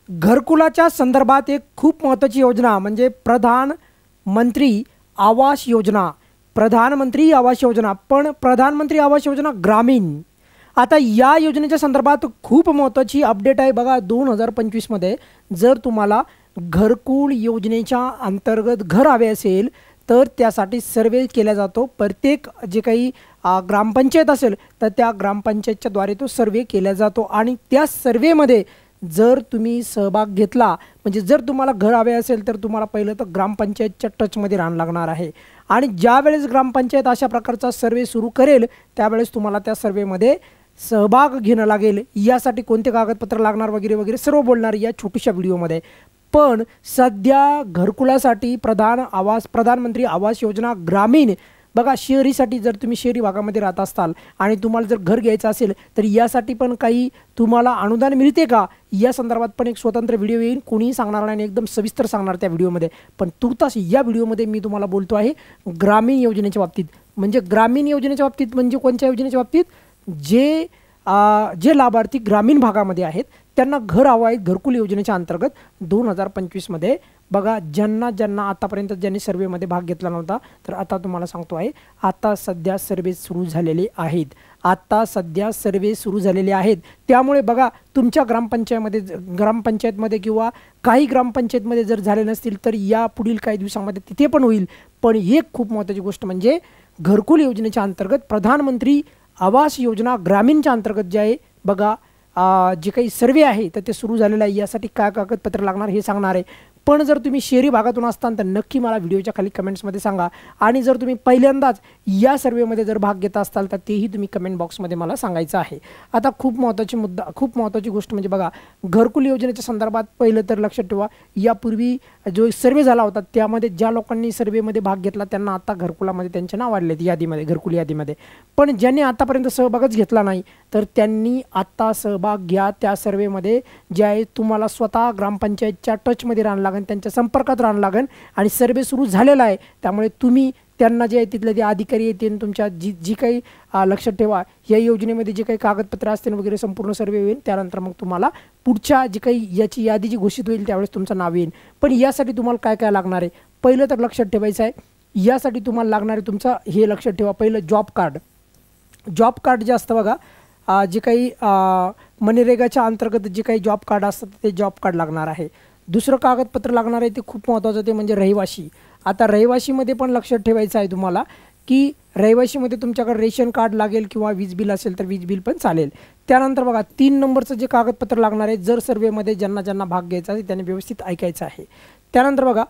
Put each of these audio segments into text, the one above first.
घरकुलाच्या संदर्भात एक खूप महत्त्वाची योजना म्हणजे प्रधानमंत्री आवास योजना. प्रधानमंत्री आवास योजना, पण प्रधानमंत्री आवास योजना ग्रामीण. आता या योजनेच्या संदर्भात खूप महत्त्वाची अपडेट आहे बघा. 2025 मध्ये जर तुम्हाला घरकुल योजनेच्या अंतर्गत घर हवे असेल तर त्यासाठी सर्वे केला जातो. प्रत्येक जे काही ग्रामपंचायत असेल तर त्या ग्रामपंचायतच्या द्वारे तो सर्वे केला जातो आणि त्या सर्वेमध्ये जर तुम्ही सहभाग घेतला म्हणजे जर तुम्हाला घर हवे असेल तर तुम्हाला पहिलं तर ग्रामपंचायतच्या टचमध्ये राहावं लागणार आहे. आणि ज्या वेळेस ग्रामपंचायत अशा प्रकारचा सर्वे सुरू करेल त्यावेळेस तुम्हाला त्या सर्वेमध्ये सहभाग घेणं लागेल. यासाठी कोणते कागदपत्र लागणार वगैरे वगैरे सर्व बोलणार या छोट्याशा व्हिडिओमध्ये. पण सध्या घरकुलासाठी प्रधानमंत्री आवास योजना ग्रामीण बघा, शहरीसाठी जर तुम्ही शहरी भागामध्ये राहत असाल आणि तुम्हाला जर घर घ्यायचं असेल तर यासाठी पण काही तुम्हाला अनुदान मिळते का या संदर्भात पण एक स्वतंत्र व्हिडिओ येईल. कोणीही सांगणार नाही आणि एकदम सविस्तर सांगणार त्या व्हिडिओमध्ये. पण तुर्तास या व्हिडिओमध्ये मी तुम्हाला बोलतो आहे ग्रामीण योजनेच्या बाबतीत. म्हणजे ग्रामीण योजनेच्या बाबतीत म्हणजे कोणत्या योजनेच्या बाबतीत? जे लाभार्थी ग्रामीण भागामध्ये आहेत त्यांना घर हवं आहे. घरकुल योजनेच्या अंतर्गत 2025 मध्ये बघा, ज्यांना आतापर्यंत ज्यांनी सर्वेमध्ये भाग घेतला नव्हता तर आता तुम्हाला सांगतो आहे आता सध्या सर्वे सुरू झालेले आहेत. त्यामुळे बघा तुमच्या ग्रामपंचायतमध्ये किंवा काही ग्रामपंचायतमध्ये जर झाले नसतील तर या पुढील काही दिवसांमध्ये तिथे पण होईल. पण एक खूप महत्त्वाची गोष्ट म्हणजे घरकुल योजनेच्या अंतर्गत प्रधानमंत्री आवास योजना ग्रामीणच्या अंतर्गत जे आहे बघा जे काही सर्वे आहे तर ते सुरू झालेलं आहे. यासाठी काय कागदपत्र लागणार हे सांगणार आहे. पण जर तुम्ही शहरी भागातून असताल तर नक्की मला व्हिडिओच्या खाली कमेंट्समध्ये सांगा. आणि जर तुम्ही पहिल्यांदाच या सर्वेमध्ये जर भाग घेत असाल तर तेही तुम्ही कमेंट बॉक्समध्ये मला सांगायचं आहे. आता खूप महत्त्वाची गोष्ट म्हणजे बघा, घरकुल योजनेच्या संदर्भात पहिलं तर लक्षात ठेवा, यापूर्वी जो सर्वे झाला होता त्यामध्ये ज्या लोकांनी सर्वेमध्ये भाग घेतला त्यांना आता घरकुलामध्ये त्यांचे नाव वाढलेत यादीमध्ये, घरकुल यादीमध्ये. पण ज्यांनी आतापर्यंत सहभागच घेतला नाही तर त्यांनी आता सहभाग घ्या त्या सर्वेमध्ये. जे आहे तुम्हाला स्वतः ग्रामपंचायतच्या टचमध्ये राहावं लागेल, त्यांच्या संपर्कात राहावं लागेल. आणि सर्वे सुरू झालेला आहे त्यामुळे तुम्ही त्यांना जे आहे तिथले जे अधिकारी येतील तुमच्या जी काही लक्षात ठेवा या योजनेमध्ये जे काही कागदपत्र असतील वगैरे संपूर्ण सर्वे होईल. त्यानंतर मग तुम्हाला पुढच्या जी काही याची यादी जी घोषित होईल त्यावेळेस तुमचं नाव येईल. पण यासाठी तुम्हाला काय काय लागणार आहे पहिलं तर लक्षात ठेवायचं आहे. यासाठी तुम्हाला लागणार आहे तुमचं हे लक्षात ठेवा, पहिलं जॉब कार्ड जे असतं बघा, जे काही मनरेगाच्या अंतर्गत जे काही जॉब कार्ड असतात ते जॉब कार्ड लागणार आहे. दुसरं कागदपत्र लागणार आहे ते खूप महत्त्वाचं ते म्हणजे रहिवाशी. आता रहिवाशीमध्ये पण लक्षात ठेवायचं आहे तुम्हाला की रहिवाशीमध्ये तुमच्याकडे रेशन कार्ड लागेल किंवा वीज बिल असेल तर वीज बिल पण चालेल. त्यानंतर बघा 3 नंबरचं जे कागदपत्र लागणार आहे, जर सर्वेमध्ये ज्यांना भाग घ्यायचा आहे त्यांनी व्यवस्थित ऐकायचं आहे. त्यानंतर बघा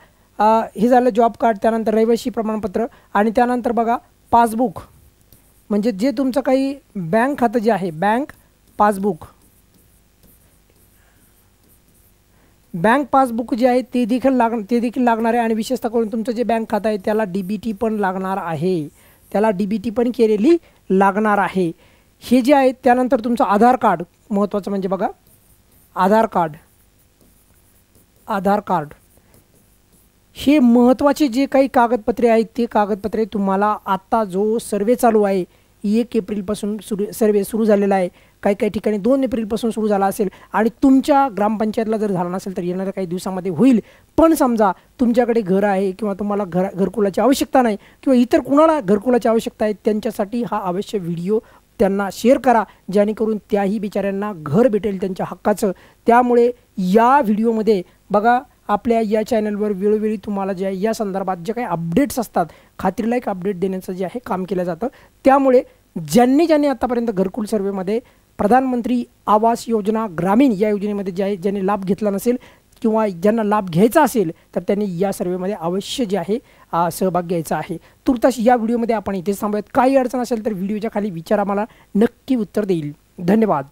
हे झालं जॉब कार्ड, त्यानंतर रहिवाशी प्रमाणपत्र आणि त्यानंतर बघा पासबुक म्हणजे जे तुमचं काही बँक खातं जे आहे बँक पासबुक जे आहे ते देखील लागणार आहे. आणि विशेषतः करून तुमचं जे बँक खातं आहे त्याला DBT पण लागणार आहे, त्याला DBT पण केलेली लागणार आहे. हे जे आहे त्यानंतर तुमचं आधार कार्ड महत्त्वाचं म्हणजे बघा आधार कार्ड हे महत्त्वाचे जे काही कागदपत्रे आहेत ते कागदपत्रे तुम्हाला आता जो सर्वे चालू आहे 1 एप्रिलपासून सर्वे सुरू झालेला आहे. काही ठिकाणी 2 एप्रिलपासून सुरू झाला असेल आणि तुमच्या ग्रामपंचायतला जर झाला नसेल तर येणाऱ्या काही दिवसामध्ये होईल. पण समजा तुमच्याकडे घर आहे किंवा तुम्हाला घरकुलाची आवश्यकता नाही किंवा इतर कुणाला घरकुलाची आवश्यकता आहे त्यांच्यासाठी हा अवश्य व्हिडिओ त्यांना शेअर करा जेणेकरून त्याही बिचाऱ्यांना घर भेटेल त्यांच्या हक्काचं. त्यामुळे या व्हिडिओमध्ये बघा आपल्या या चॅनलवर वेळोवेळी तुम्हाला जे या संदर्भात जे काही अपडेट्स असतात खात्रीलायक अपडेट देण्याचं जे आहे काम केलं जातं. त्यामुळे ज्यांनी आतापर्यंत घरकुल सर्वेमध्ये प्रधानमंत्री आवास योजना ग्रामीण या योजनेमध्ये जे आहे ज्यांनी लाभ घेतला नसेल किंवा ज्यांना लाभ घ्यायचा असेल तर त्यांनी या सर्वेमध्ये अवश्य जे आहे सहभाग घ्यायचा आहे. तुर्तास या व्हिडिओमध्ये आपण इथेच थांबूयात. काही अडचण असेल तर व्हिडिओच्या खाली विचारा, मला नक्की उत्तर देईल. धन्यवाद.